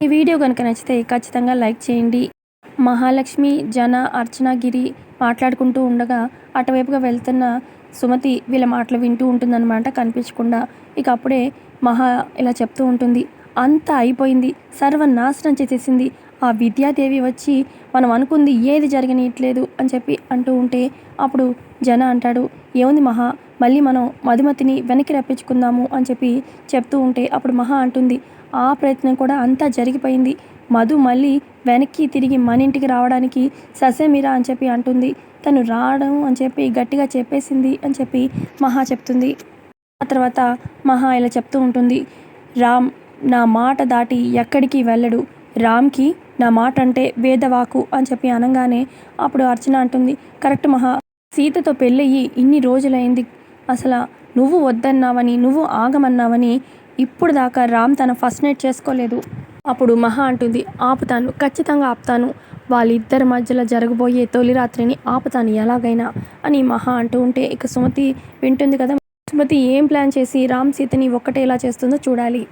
ఈ వీడియో కనుక నచ్చితే ఖచ్చితంగా లైక్ చేయండి. మహాలక్ష్మి, జన, అర్చనగిరి మాట్లాడుకుంటూ ఉండగా అటువైపుగా వెళ్తున్న సుమతి వీళ్ళ మాటలు వింటూ ఉంటుందన్నమాట కనిపించకుండా. ఇక అప్పుడే మహా ఇలా చెప్తూ ఉంటుంది, అంతా అయిపోయింది, సర్వనాశనం చేసేసింది ఆ విద్యాదేవి వచ్చి, మనం అనుకుంది ఏది జరగనీయట్లేదు అని చెప్పి అంటూ ఉంటే అప్పుడు జన అంటాడు, ఏముంది మహా, మళ్ళీ మనం మధుమతిని వెనక్కి రప్పించుకుందాము అని చెప్పి చెప్తూ ఉంటే అప్పుడు మహా అంటుంది, ఆ ప్రయత్నం కూడా అంతా జరిగిపోయింది, మధు మళ్ళీ వెనక్కి తిరిగి మన ఇంటికి రావడానికి ససేమిరా అని చెప్పి అంటుంది, తను రావడం అని చెప్పి గట్టిగా చెప్పేసింది అని చెప్పి మహా చెప్తుంది. ఆ తర్వాత మహా ఇలా చెప్తూ ఉంటుంది, రామ్ నా మాట దాటి ఎక్కడికి వెళ్ళడు, రామ్కి నా మాట అంటే వేదవాకు అని చెప్పి అనగానే అప్పుడు అర్చన అంటుంది, కరెక్ట్ మహా, సీతతో పెళ్ళయ్యి ఇన్ని రోజులైంది, అసలు నువ్వు వద్దన్నావని నువ్వు ఆగమన్నావని ఇప్పుడు దాకా రామ్ తన ఫస్ట్ నైట్ చేసుకోలేదు. అప్పుడు మహా అంటుంది, ఆపుతాను, ఖచ్చితంగా ఆపుతాను, వాళ్ళిద్దరి మధ్యలో జరగబోయే తొలి రాత్రిని ఆపుతాను ఎలాగైనా అని మహా అంటూ ఉంటే ఇక సుమతి వింటుంది కదా. సుమతి ఏం ప్లాన్ చేసి రామ్ సీతని ఒక్కటే ఎలా చేస్తుందో చూడాలి.